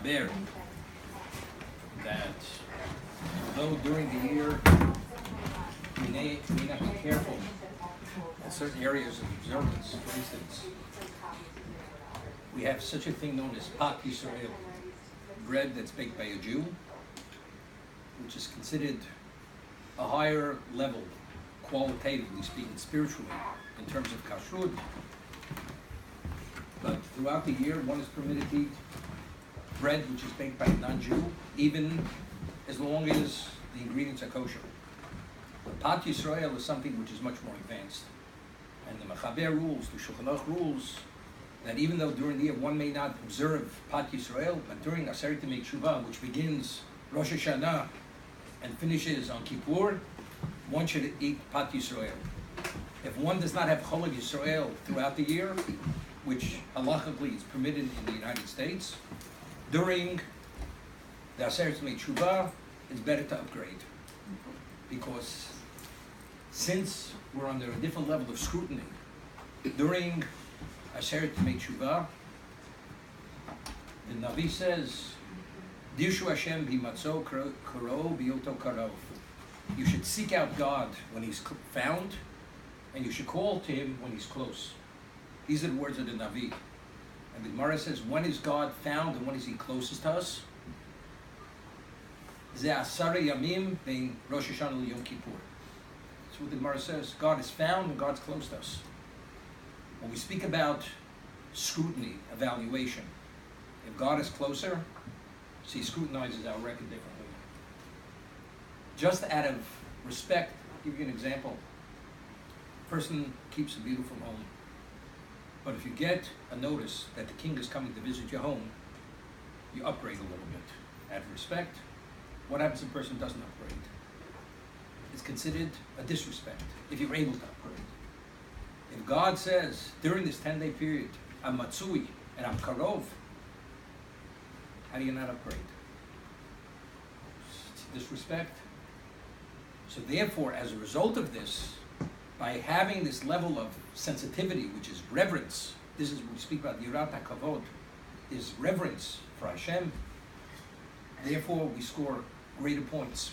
mechaber that although during the year we may not be careful in certain areas of observance, for instance, we have such a thing known as Pat Yisrael, bread that's baked by a Jew, which is considered a higher level, qualitatively speaking, spiritually, in terms of kashrut. But throughout the year, one is permitted to eat bread which is baked by a non-Jew, even as long as the ingredients are kosher. But Pat Yisrael is something which is much more advanced. And the mechaber rules, the Shulchan Aruch rules, that even though during the year one may not observe Pat Yisrael, but during Aseret Teshuva, which begins Rosh Hashanah and finishes on Kippur, one should eat Pat Yisrael. If one does not have Chol Yisrael throughout the year, which halachically is permitted in the United States, during the Aseret Teshuva, it's better to upgrade. Because since we're under a different level of scrutiny, during Aseret Teshuva, the Navi says, Dirshu Hashem b'matzo karo b'yoto karov. You should seek out God when He's found, and you should call to Him when He's close. These are the words of the Navi. And the Gemara says, when is God found and when is He closest to us? Ze asara yamim bein Rosh Hashanah l'Yom Kippur. That's what the Gemara says. God is found and God's close to us. When we speak about scrutiny, evaluation, if God is closer, He scrutinizes our record differently. Just out of respect, I'll give you an example. A person keeps a beautiful home, but if you get a notice that the king is coming to visit your home, you upgrade a little bit. Out of respect, what happens if a person doesn't upgrade? It's considered a disrespect if you're able to upgrade. If God says, during this 10-day period, I'm Matsui and I'm Karov, how do you not upgrade? It's disrespect. So therefore, as a result of this, by having this level of sensitivity, which is reverence, this is what we speak about, Yirat HaKavod, is reverence for Hashem. Therefore, we score greater points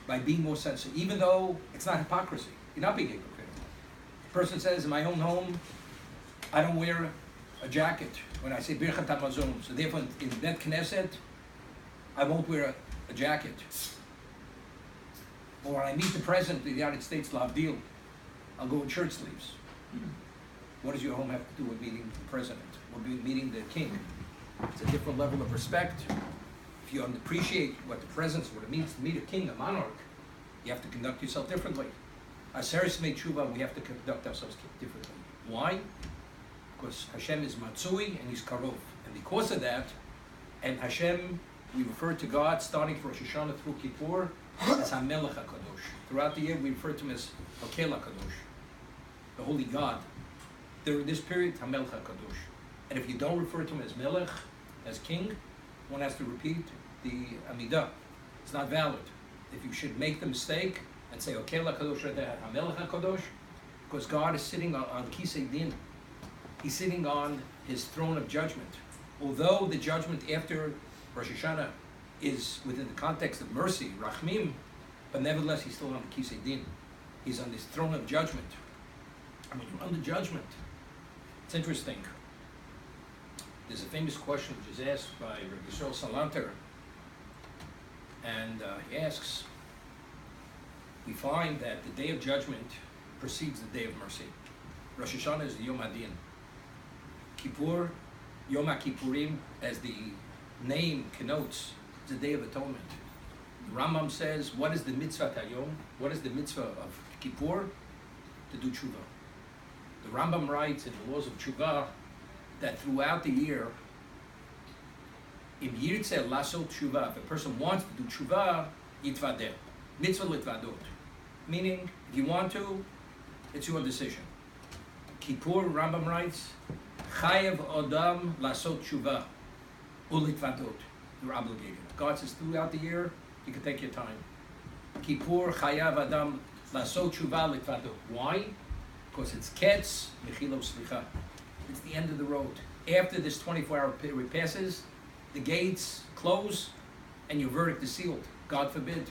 by being more sensitive, even though it's not hypocrisy. You're not being hypocritical. A person says, in my own home, I don't wear a jacket when I say Birchat HaMazon. So therefore, in Bet Knesset, I won't wear a jacket. Or when I meet the President of the United States, L'Avdil, I'll go in shirt sleeves. What does your home have to do with meeting the President or meeting the King? It's a different level of respect. If you appreciate what the presence, what it means to meet a king, a monarch, you have to conduct yourself differently. Aseret Teshuva, we have to conduct ourselves differently. Why? Because Hashem is Matsui and He's Karov. And because of that, and Hashem, we refer to God, starting from Rosh Hashanah through Kippur, as HaMelech HaKadosh. Throughout the year, we refer to Him as Hokel HaKadosh, the Holy God. During this period, HaMelech HaKadosh. And if you don't refer to Him as Melech, as King, one has to repeat the Amidah. It's not valid. If you should make the mistake and say Hokel HaKadosh HaMelech HaKadosh, because God is sitting on Kisei Din. He's sitting on His throne of judgment. Although the judgment after Rosh Hashanah is within the context of mercy, Rachmim, but nevertheless He's still on the Kisei Din. He's on this throne of judgment. And when you're under judgment, it's interesting. There's a famous question which is asked by Rabbi Yisrael Salanter, and he asks, we find that the day of judgment precedes the day of mercy. Rosh Hashanah is the Yom HaDin. Kippur, Yom HaKippurim, as the name connotes, is the Day of Atonement. The Rambam says, what is the mitzvah Tayom? What is the mitzvah of Kippur? To do tshuva. The Rambam writes in the laws of tshuva that throughout the year, im yirtzeh lasot tshuva, if a person wants to do tshuva, yitvadeh. Mitzvah litvadot. Meaning, if you want to, it's your decision. Kippur, Rambam writes, chayev odam lasot tshuva, ulitvadot. You're obligated. God says throughout the year, you can take your time. Kippur, chayav adam lasot tshuva litvadot. Why? Because it's ketz, mechilo slicha. It's the end of the road. After this 24-hour period passes, the gates close and your verdict is sealed, God forbid,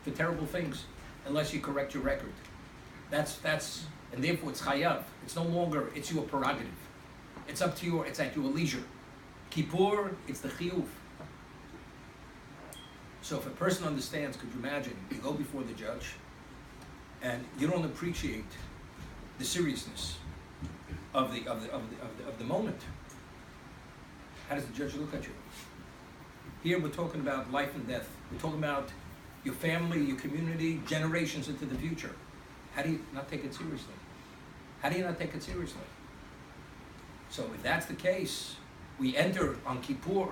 for terrible things, unless you correct your record. That's and therefore it's chayav. It's no longer, it's your prerogative. It's up to you, it's at your leisure. Kippur, it's the chiyuv. So if a person understands, could you imagine, you go before the judge and you don't appreciate the seriousness of the moment. How does the judge look at you? Here we're talking about life and death. We're talking about your family, your community, generations into the future. How do you not take it seriously? How do you not take it seriously? So if that's the case, we enter on Kippur,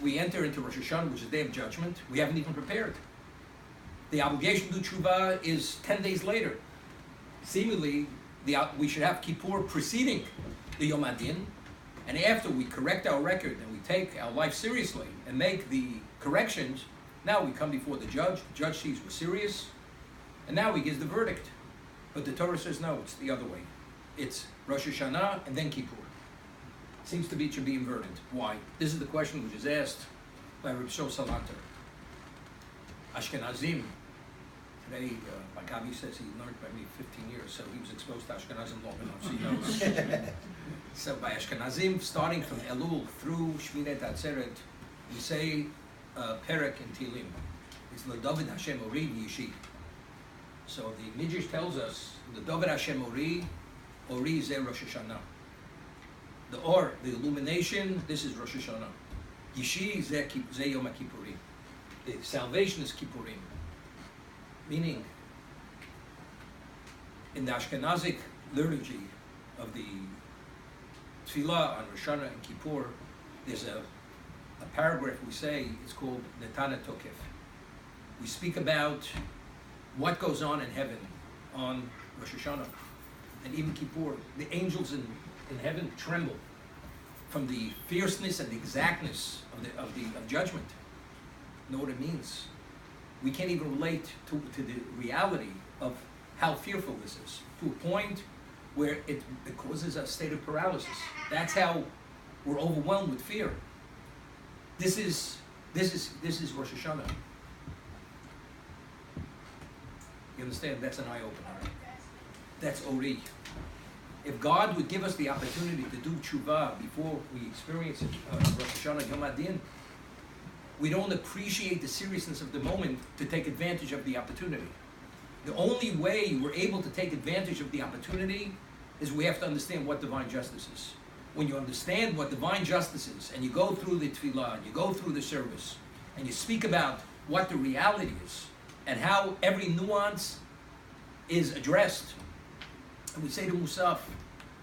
we enter into Rosh Hashanah, which is Day of Judgment. We haven't even prepared. The obligation to do Teshuva is 10 days later. Seemingly, we should have Kippur preceding the Yom Adin, and after we correct our record and we take our life seriously and make the corrections, now we come before the judge sees we're serious, and now he gives the verdict. But the Torah says no, it's the other way. It's Rosh Hashanah and then Kippur. Seems to be, it should be inverted. Why? This is the question which is asked by Reb Shlomo Salanter. Ashkenazim, today, like Avi says, he learned by me 15 years, so he was exposed to Ashkenazim long enough, so he knows. So by Ashkenazim, starting from Elul through Shminet Atzeret, we say Perek in Tilim. It's L'David Hashem Ori Yishi. So the Midrash tells us, L'David Hashem Ori Zeh Rosh Hashanah. The Or, the illumination, this is Rosh Hashanah. Yishi Zeh Yom HaKippurim. The salvation is Kippurim. Meaning, in the Ashkenazic liturgy of the Tefillah on Rosh Hashanah and Kippur, there's a paragraph we say, it's called Netana Tokef. We speak about what goes on in heaven on Rosh Hashanah and even Kippur. The angels in heaven tremble from the fierceness and the exactness of judgment. Know what it means? We can't even relate to the reality of how fearful this is, to a point where it causes a state of paralysis. That's how we're overwhelmed with fear. This is Rosh Hashanah. You understand? That's an eye-opener. That's Ori. If God would give us the opportunity to do tshuva before we experience Rosh Hashanah Yom Adin, we don't appreciate the seriousness of the moment to take advantage of the opportunity. The only way we're able to take advantage of the opportunity is we have to understand what divine justice is. When you understand what divine justice is, and you go through the tefillah, and you go through the service, and you speak about what the reality is, and how every nuance is addressed, and we say to Musaf,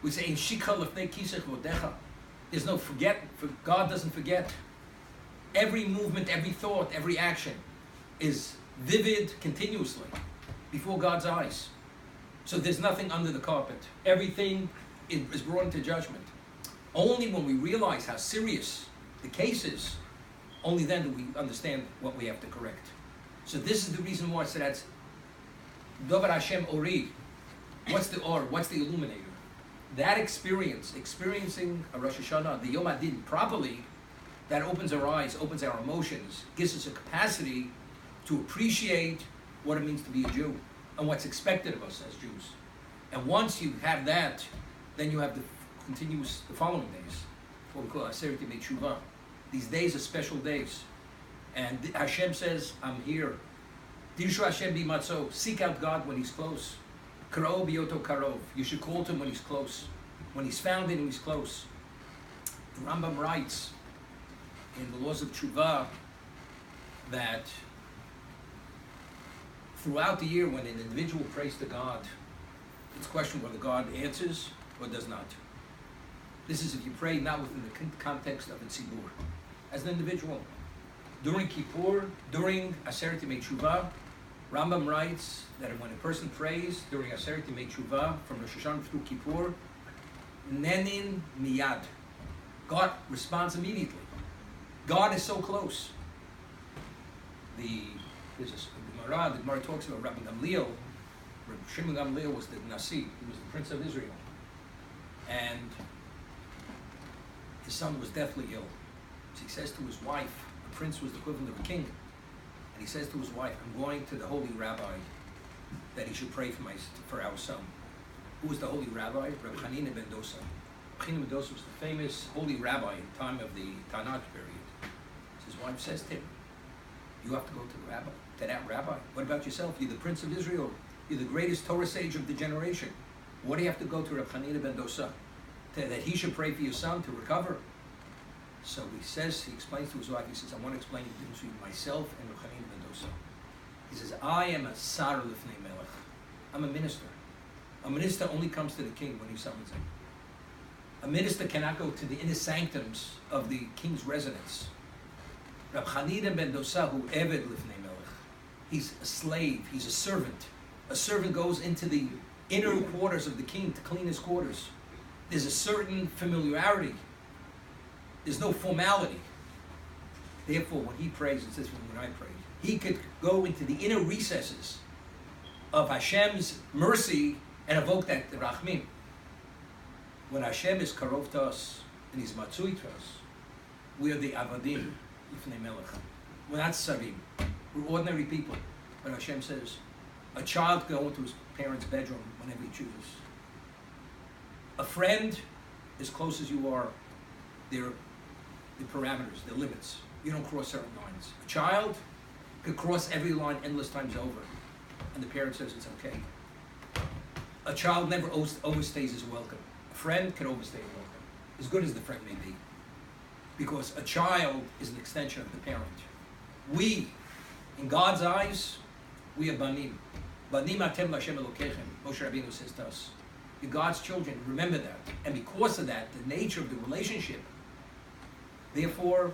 we say, "In shikha lefnei kisech vodecha." There's no forget. God doesn't forget. Every movement, every thought, every action is vivid continuously before God's eyes. So there's nothing under the carpet. Everything is brought into judgment. Only when we realize how serious the case is, only then do we understand what we have to correct. So this is the reason why I said that's Dover Hashem Ori. What's the Or? What's the illuminator? That experiencing a Rosh Hashanah, the Yom Adin properly, that opens our eyes, opens our emotions, gives us a capacity to appreciate what it means to be a Jew and what's expected of us as Jews. And once you have that, then you have the following days, what we call Aseret Yemei Teshuva. These days are special days. And Hashem says, I'm here. Dirshu Hashem bimatzo. Seek out God when He's close. Karo biyoto karov. You should call to Him when He's close. When He's found in Him, He's close. The Rambam writes in the laws of Teshuva that throughout the year when an individual prays to God, it's questioned whether God answers or does not. This is if you pray not within the context of a tzibur. As an individual, during Kippur, during Aseret Yemei Teshuva, Rambam writes that when a person prays during Aseret Yemei Teshuva from Rosh Hashanah through Kippur, nenin miyad, God responds immediately. God is so close. The Gemara talks about Rabbi Gamliel. Rabbi Shimon Gamliel was the Nasi, he was the Prince of Israel. And his son was deathly ill. So he says to his wife, a prince was the equivalent of a king, and he says to his wife, I'm going to the holy rabbi that he should pray for our son. Who was the holy rabbi? Rabbi Hanina ben Dosa. Hanina ben Dosa was the famous holy rabbi in the time of the Tanakh period. So his wife says to him, you have to go to that rabbi. What about yourself? You're the prince of Israel. You're the greatest Torah sage of the generation. What do you have to go to Rabbi Hanina ben Dosa? That he should pray for your son to recover? So he explains to his wife, he says, I want to explain the difference between myself and Rabbi Hanina ben Dosa. He says, I am a sar lifnei melech. I'm a minister. A minister only comes to the king when he summons him. A minister cannot go to the inner sanctums of the king's residence. Rabbi Hanina ben Dosa, who eved lifnei melech, he's a slave, he's a servant. A servant goes into the inner quarters of the king to clean his quarters. There's a certain familiarity. There's no formality. Therefore, when he prays, it's this when I pray, he could go into the inner recesses of Hashem's mercy and evoke that rachmim. When Hashem is karov to us and he's matzui to us, we are the avadim lifnei melech. We're not sarim. We're ordinary people. But Hashem says, a child can go into his parents' bedroom whenever he chooses. A friend, as close as you are, they're the parameters, the limits. You don't cross certain lines. A child could cross every line endless times over, and the parent says it's okay. A child never overstays his welcome. A friend can overstay a welcome, as good as the friend may be, because a child is an extension of the parent. We, in God's eyes, we are banim. Banim atem l'Hashem Elokeichem. Moshe Rabbeinu says to us, you're God's children. Remember that, and because of that, the nature of the relationship. Therefore,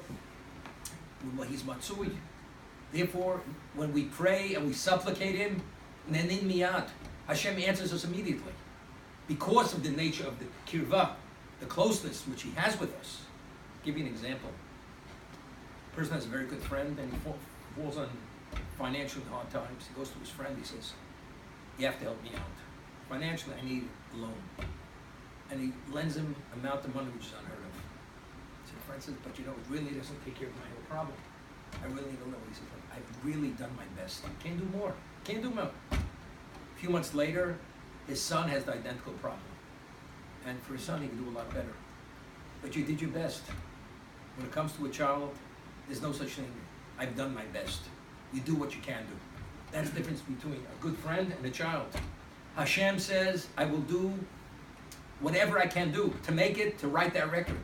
he's matzui. Therefore, when we pray and we supplicate him, nenin miyad, Hashem answers us immediately. Because of the nature of the kirva, the closeness which he has with us. I'll give you an example. A person has a very good friend and he falls on financially hard times. He goes to his friend, he says, you have to help me out. Financially, I need a loan. And he lends him an amount of money which is unheard of. So the friend says, but you know, it really doesn't take care of my whole problem. I really need a loan. He says, I've really done my best. Can't do more. Can't do more. A few months later, his son has the identical problem. And for his son, he can do a lot better. But you did your best. When it comes to a child, there's no such thing. I've done my best. You do what you can do. That's the difference between a good friend and a child. Hashem says, I will do whatever I can do to make it, to write that record.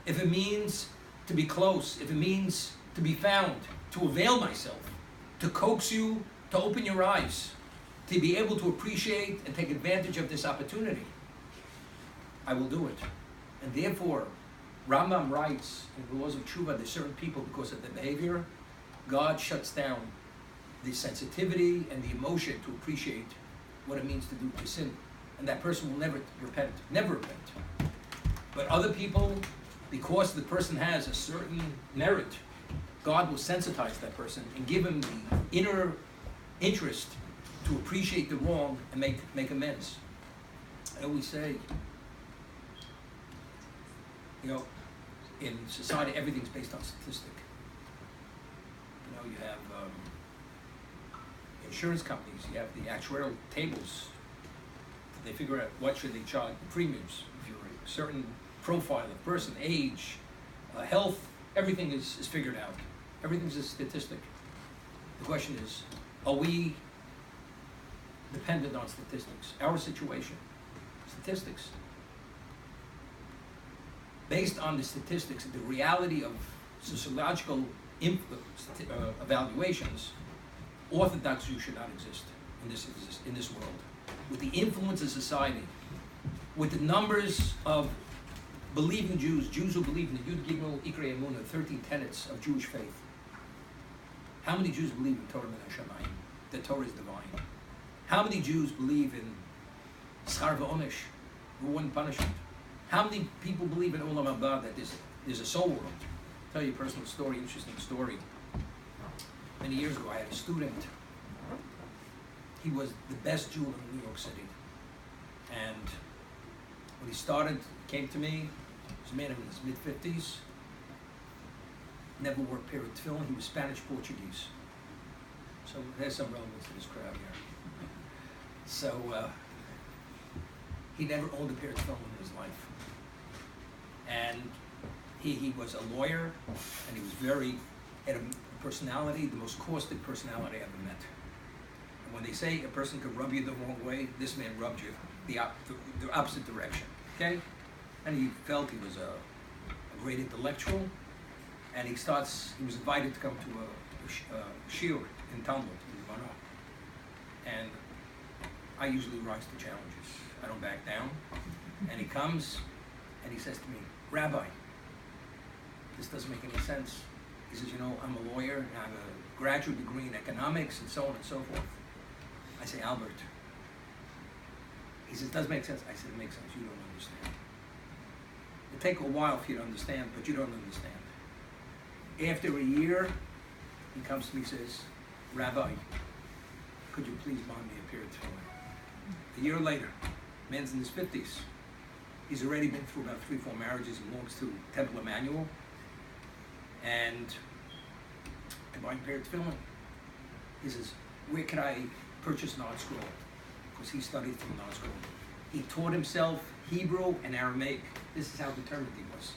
If it means to be close, if it means to be found, to avail myself, to coax you, to open your eyes, to be able to appreciate and take advantage of this opportunity, I will do it. And therefore, Rambam writes in the laws of Teshuva, there's certain people, because of their behavior, God shuts down the sensitivity and the emotion to appreciate what it means to do to sin. And that person will never repent. But other people, because the person has a certain merit, God will sensitize that person and give him the inner interest to appreciate the wrong and make amends. I always say, you know, in society, everything's based on statistic. You know, you have insurance companies, you have the actuarial tables. They figure out what should they charge the premiums. If you're a certain profile of person, age, health, everything is figured out. Everything's a statistic. The question is, are we dependent on statistics? Our situation, statistics. Based on the statistics, the reality of sociological evaluations, Orthodox Jews should not exist in this world. With the influence of society, with the numbers of believing Jews who believe in the Yud Gimel Ikrei Emunah, 13 tenets of Jewish faith. How many Jews believe in Torah Min HaShamayim, that Torah is divine? How many Jews believe in Schar V'Onesh, reward and punishment? How many people believe in Olam Haba, that there's a soul world? I'll tell you a personal story, interesting story. Many years ago, I had a student. He was the best Jew in New York City. And when he came to me, he was a man in his mid-50s. never wore a pair of tefillin. He was Spanish Portuguese. So there's some relevance to this crowd here. So he never owned a pair of tefillin in his life. And he was a lawyer, and he was had a personality, the most caustic personality I ever met. And when they say a person could rub you the wrong way, this man rubbed you the opposite direction, okay? And he felt he was a great intellectual, and he was invited to come to a shiur in Talmud, in Gemara. And I usually rise to challenges. I don't back down. And he comes, and he says to me, Rabbi, this doesn't make any sense. He says, I'm a lawyer, and I have a graduate degree in economics, and so on and so forth. I say, Albert. He says, does it make sense? I said, it makes sense. You don't understand. It'll take a while for you to understand, but you don't understand. After a year, he comes to me and says, Rabbi, could you please buy me a pair of tefillin? A year later, man's in his 50s. He's already been through about 3-4 marriages. He belongs to Temple Emmanuel. And I buy a pair of tefillin. He says, where can I purchase an art scroll? Because he studied from an art scroll. He taught himself Hebrew and Aramaic. This is how determined he was.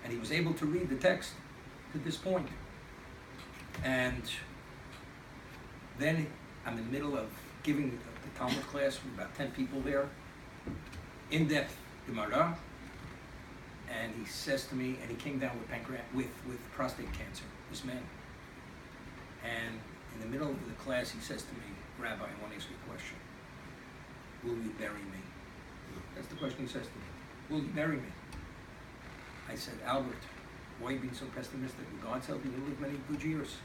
And he was able to read the text to this point. And then I'm in the middle of giving the Talmud class with about 10 people there, in-depth Gemara, and he says to me, and he came down with prostate cancer, this man. And in the middle of the class, he says to me, Rabbi, I want to ask you a question. Will you bury me? That's the question he says to me. Will you bury me? I said, Albert, why are you being so pessimistic? With God's help, you're going to live many good years.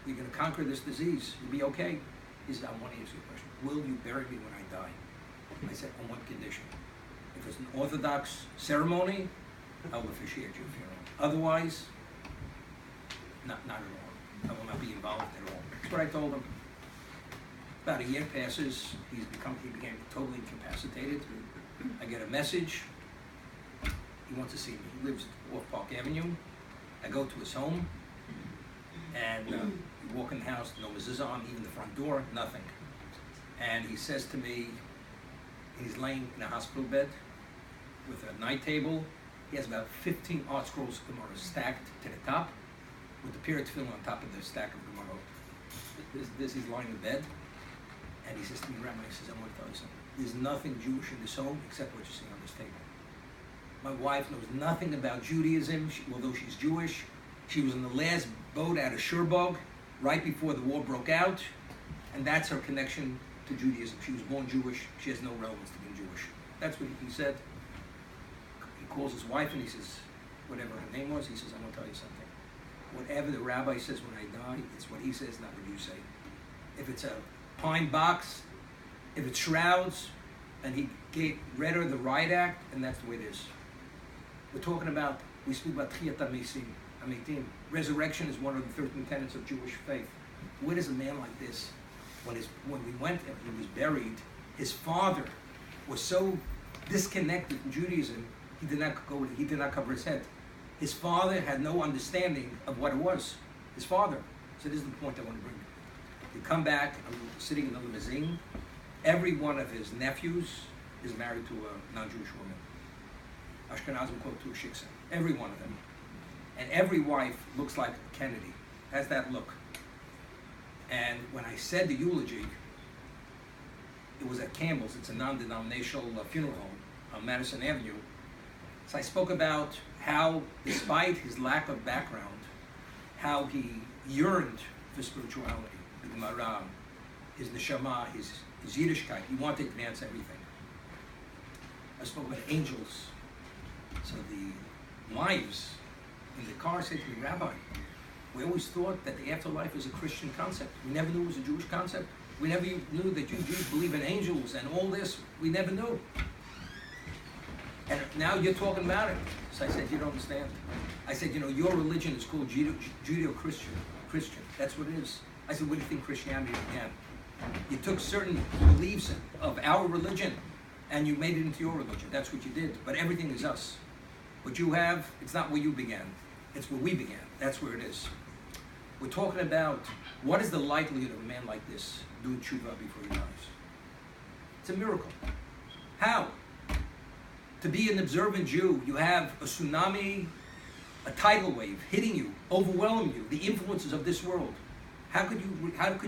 You're going to conquer this disease. You'll be okay. He said, I want to ask you a question. Will you bury me when I die? I said, on what condition? If it's an Orthodox ceremony, I will officiate your funeral. Otherwise, not at all. I will not be involved at all. That's what I told him. About a year passes, he became totally incapacitated. I get a message. He wants to see me. He lives off Park Avenue. I go to his home, and we walk in the house, no mezuzah on, even the front door, nothing. And he says to me, he's laying in a hospital bed with a night table. He has about 15 art scrolls of Gemara stacked to the top, with the pair of tefillin on top of the stack of Gemara. This is lying in bed, and he says to me, Rabbi, he says, I want to tell you something. There's nothing Jewish in this home except what you see on this table. My wife knows nothing about Judaism, although she's Jewish. She was on the last boat out of Cherbourg right before the war broke out, and that's her connection to Judaism. She was born Jewish. She has no relevance to being Jewish. That's what he said. He calls his wife and he says, whatever her name was, he says, I'm going to tell you something. Whatever the rabbi says when I die, it's what he says, not what you say. If it's a pine box, if it's shrouds, and he read her the Riot Act, and that's the way it is. We speak about Tchiyat HaMeitim. Resurrection is one of the 13 tenets of Jewish faith. Where does a man like this, when we went and he was buried, his father was so disconnected from Judaism, he did not cover his head. His father had no understanding of what it was. His father. So this is the point I want to bring. You come back, I'm sitting in the limousine. Every one of his nephews is married to a non-Jewish woman. Ashkenazim quote to a shiksa. Every one of them. And every wife looks like Kennedy. Has that look. And when I said the eulogy, it was at Campbell's. It's a non-denominational funeral home on Madison Avenue. So I spoke about how, despite his lack of background, how he yearned for spirituality, the Gemara, his neshama, his Yiddishkeit. He wanted to advance everything. I spoke about angels. So the wives in the car said to me, Rabbi, we always thought that the afterlife was a Christian concept. We never knew it was a Jewish concept. We never knew that you Jews believe in angels and all this. We never knew. And now you're talking about it. So I said, you don't understand. I said, your religion is called Judeo-Christian. Christian. That's what it is. I said, what do you think Christianity began? You took certain beliefs of our religion and you made it into your religion. That's what you did. But everything is us. What you have, it's not where you began. It's where we began. That's where it is. We're talking about what is the likelihood of a man like this doing tshuva before he dies. It's a miracle. How? To be an observant Jew, you have a tsunami, a tidal wave hitting you, overwhelming you, the influences of this world. How could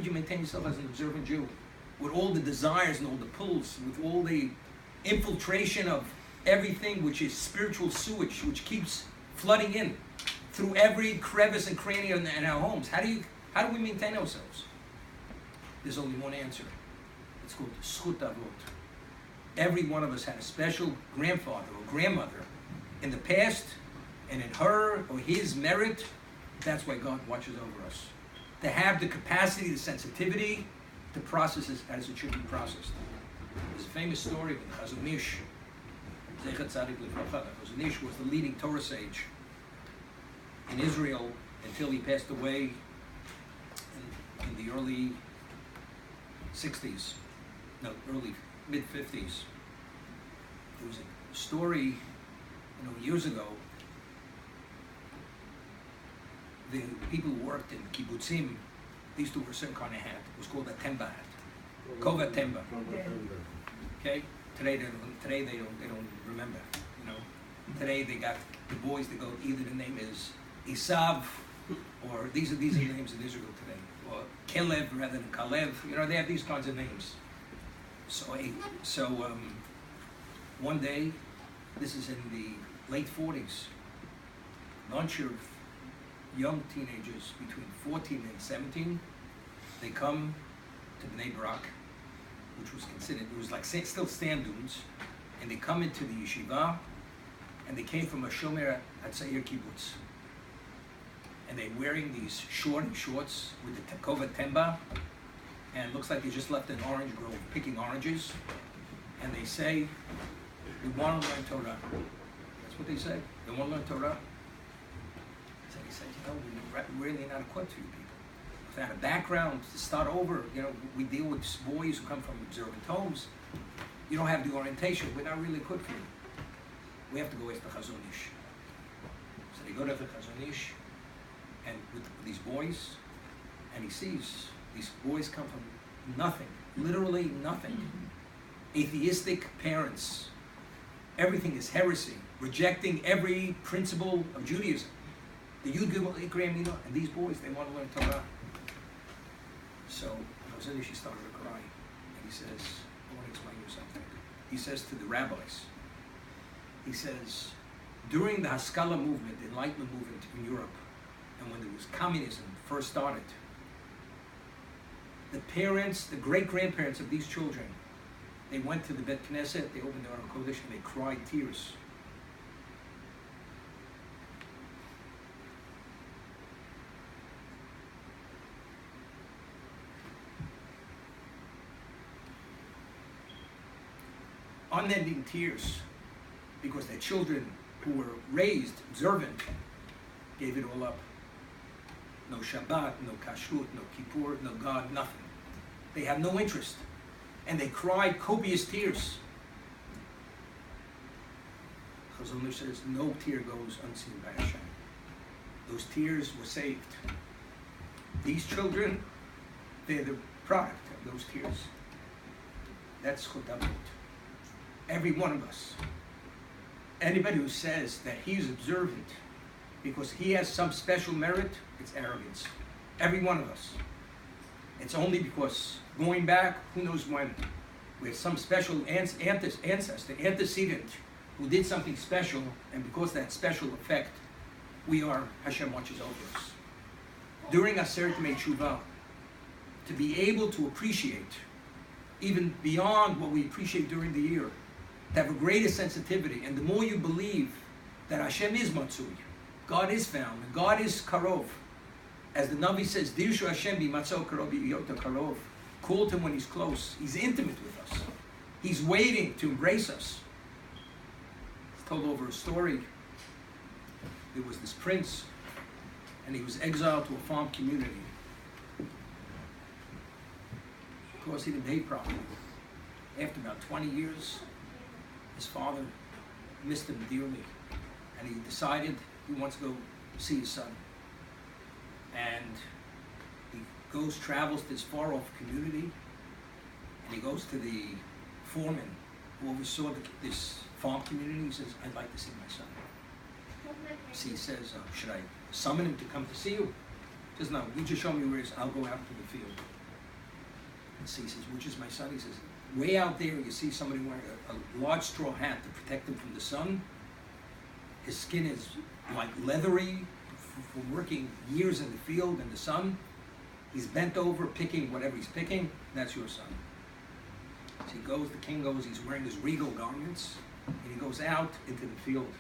you maintain yourself as an observant Jew? With all the desires and all the pulls, with all the infiltration of everything which is spiritual sewage, which keeps flooding in through every crevice and cranny in our homes. How do we maintain ourselves? There's only one answer. It's called zchut avot. Every one of us had a special grandfather or grandmother in the past, and in her or his merit, that's why God watches over us. To have the capacity, the sensitivity to process it as it should be processed. There's a famous story of the Chazon Ish. Zechat Tzadik Livracha. Chazon Ish was the leading Torah sage in Israel until he passed away in the early 60s, no, early mid-50s. There was a story, years ago. The people who worked in kibbutzim, they used to wear a certain kind of hat. It was called a temba hat, kovat temba. Okay. Today they don't remember. Today they got the boys that go, either the name is Isav, or these are the names in Israel today, or Kelev rather than Kalev. They have these kinds of names. So one day, this is in the late 40s, a bunch of young teenagers between 14 and 17, they come to Bnei Brak, which was considered, it was like still sand dunes, and they come into the yeshiva, and they came from a Shomer Hatzair kibbutz. And they're wearing these shorts with the kovat temba, and it looks like they just left an orange grove picking oranges, and they say, we want to learn Torah. That's what they say. They want to learn Torah. So he said, we're really not equipped for you people. Without a background, to start over, we deal with boys who come from observant homes. You don't have the orientation. We're not really equipped for you. We have to go ask the Chazon Ish. So they go to the Chazon Ish, and with these boys, and he sees these boys come from nothing, literally nothing. Atheistic parents. Everything is heresy, rejecting every principle of Judaism. The Yud Gimel Ikra Mina, and these boys, they want to learn Torah. So Chazon Ish started to cry, and he says, I want to explain you something. He says to the rabbis, he says, during the Haskalah movement, the Enlightenment movement in Europe, and when there was communism first started, the parents, the great-grandparents of these children, they went to the Bet Knesset, they opened the Aron Kodesh, and they cried tears. Unending tears, because their children who were raised observant gave it all up. No Shabbat, no Kashrut, no Kippur, no God, nothing. They have no interest. And they cried copious tears. Chazon Ish says, no tear goes unseen by Hashem. Those tears were saved. These children, they're the product of those tears. That's zchut avot. Every one of us. Anybody who says that he's observant because he has some special merit, it's arrogance. Every one of us. It's only because going back, who knows when, we have some special ancestor, antecedent, who did something special, and because of that special effect, Hashem watches over us. During Aseret Yemei Teshuva, to be able to appreciate, even beyond what we appreciate during the year, to have a greater sensitivity, and the more you believe that Hashem is Matzui, God is found, and God is Karov. As the Navi says, Dirshu Hashem bi Matzah Karov Yota Karov. Call to him when he's close. He's intimate with us. He's waiting to embrace us. It's told over a story. There was this prince, and he was exiled to a farm community because he didn't behave properly. After about 20 years, his father missed him dearly, and he decided he wants to go see his son. And he travels to this far off community, and he goes to the foreman who oversaw this farm community. He says, I'd like to see my son. So he says, should I summon him to come to see you? He says, no, you just show me where he is. I'll go out to the field. And so he says, which is my son? He says, way out there you see somebody wearing a large straw hat to protect him from the sun. His skin is like leathery from working years in the field in the sun. He's bent over picking whatever he's picking. That's your son. So he goes, the king goes, he's wearing his regal garments, and he goes out into the field.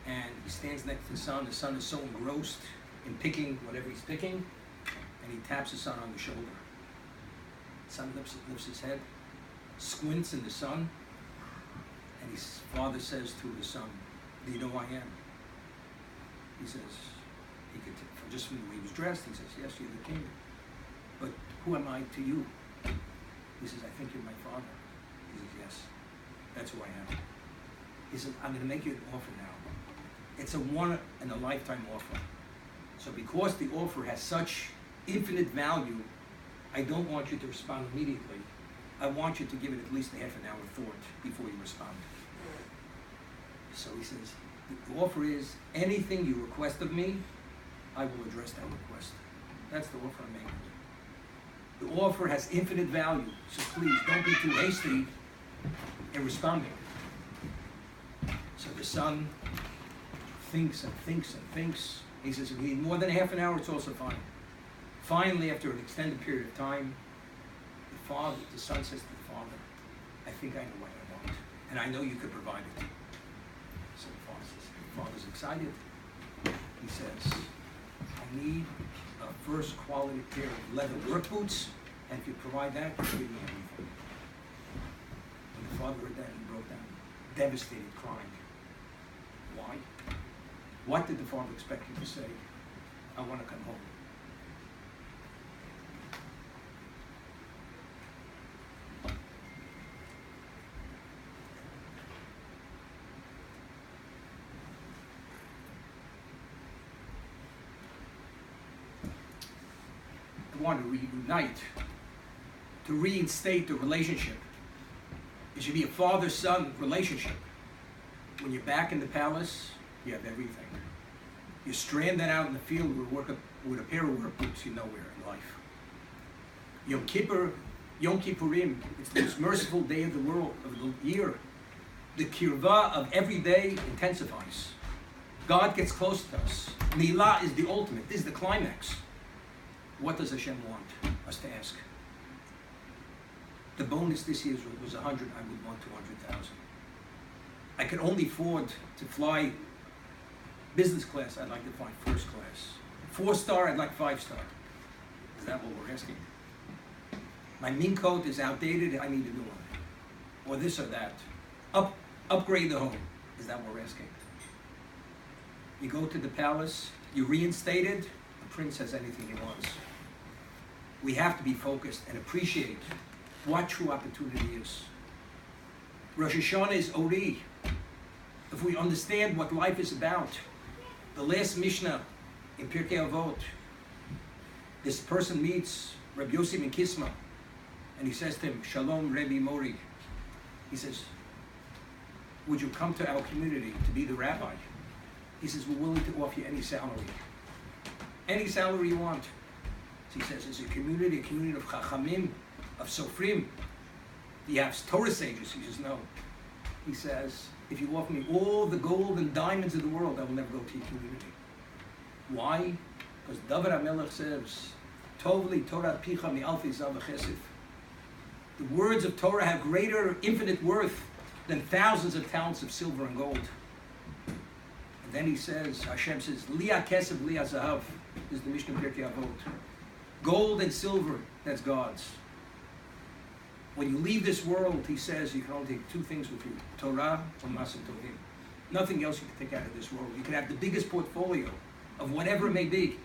And he stands next to the son. The son is so engrossed in picking whatever he's picking, and he taps his son on the shoulder. The son lifts his head, squints in the sun, and his father says to the son, do you know who I am? He says, just from the way he was dressed, he says, yes, you're the king. But who am I to you? He says, I think you're my father. He says, yes, that's who I am. He said, I'm going to make you an offer now. It's a one-in-a-lifetime offer. So because the offer has such infinite value, I don't want you to respond immediately. I want you to give it at least a half an hour thought before you respond. So he says, the offer is, anything you request of me, I will address that request. That's the offer I'm making. The offer has infinite value, so please don't be too hasty in responding. So the son thinks and thinks and thinks. He says, if you need more than a half an hour, it's also fine. Finally, after an extended period of time, the son says to the father, I think I know what I want, and I know you could provide it. So the father's excited. He says, I need a first quality pair of leather work boots, and if you provide that, you give me everything. When the father heard that, he broke down, devastated, crying. Why? What did the father expect him to say? I want to come home. Want to reunite, to reinstate the relationship. It should be a father-son relationship. When you're back in the palace, you have everything. You're stranded out in the field with a pair of work boots, you're nowhere in life. Yom Kippurim, it's the most merciful day of the world, of the year. The kirva of every day intensifies. God gets close to us. Milah is the ultimate. This is the climax. What does Hashem want us to ask? The bonus this year was 100. I would want 200,000. I could only afford to fly business class. I'd like to fly first class. 4-star. I'd like 5-star. Is that what we're asking? My mink coat is outdated. I need a new one. Or this or that. Upgrade the home. Is that what we're asking? You go to the palace. You're reinstated. The prince has anything he wants. We have to be focused and appreciate what true opportunity is. Rosh Hashanah is Ori. If we understand what life is about, the last Mishnah in Pirkei Avot, this person meets Rabbi Yossi ben Kisma, and he says to him, Shalom Rebbe Mori. He says, would you come to our community to be the rabbi? He says, we're willing to offer you any salary. Any salary you want. So he says, it's a community of Chachamim, of Sofrim. Do you have Torah sages? He says, no. He says, if you offer me all the gold and diamonds of the world, I will never go to your community. Why? Because David HaMelech says, Tovli Torah Picha mi Alfi Zav Chesed. The words of Torah have greater, infinite worth than thousands of talents of silver and gold. And then he says, Hashem says, Liya Kesef Liya Zahav. This is the Mishnah Pirkei Avot. Gold and silver, that's God's. When you leave this world, he says, you can only take 2 things with you, Torah or Maaseh Tovim. Nothing else you can take out of this world. You can have the biggest portfolio of whatever it may be,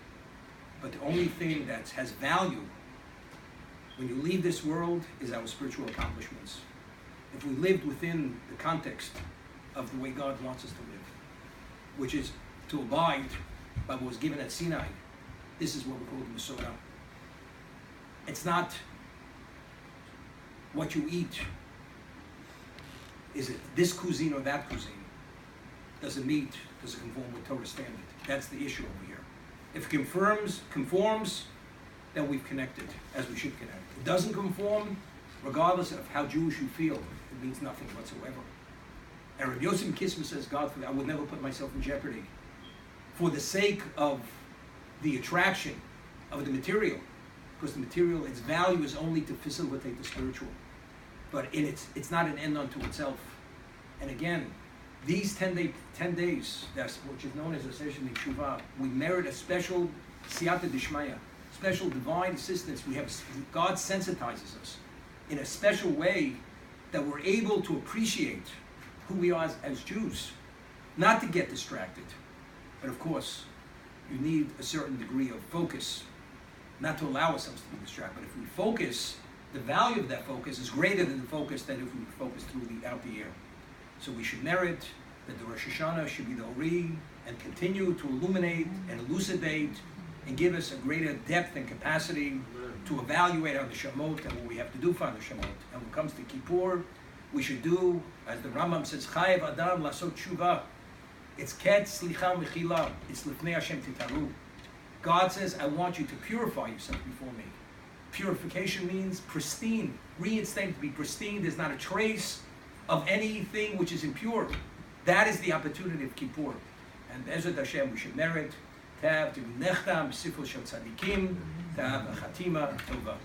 but the only thing that has value when you leave this world is our spiritual accomplishments. If we lived within the context of the way God wants us to live, which is to abide by what was given at Sinai. This is what we call the Masorah. It's not what you eat. Is it this cuisine or that cuisine? Does it meet? Does it conform with Torah standard? That's the issue over here. If it conforms, then we've connected as we should connect. It doesn't conform, regardless of how Jewish you feel, it means nothing whatsoever. And Rabbi Yosef Kisma says, God forbid, I would never put myself in jeopardy for the sake of the attraction of the material, because the material, its value is only to facilitate the spiritual. But it's not an end unto itself. And again, these 10 days, that's which is known as a session in Teshuva, we merit a special siyata dishmaya, special divine assistance. We have, God sensitizes us in a special way that we're able to appreciate who we are as Jews, not to get distracted. But of course, you need a certain degree of focus, not to allow ourselves to be distracted. But if we focus, the value of that focus is greater than the focus than if we focus throughout the year. So we should merit that the Rosh Hashanah should be the Ori and continue to illuminate and elucidate and give us a greater depth and capacity to evaluate our neshamot and what we have to do for our neshamot. And when it comes to Kippur, we should do, as the Rambam says, Chayev Adam Lasot Teshuva. It's Ket Slicha Mechila. It's Lifnei Hashem Titaru. God says, I want you to purify yourself before me. Purification means pristine. Reinstate, to be pristine. There's not a trace of anything which is impure. That is the opportunity of Kippur. And Ezrat Hashem, we should merit to have to nechtam b'sifro shel tzadikim, to have a chatima tova.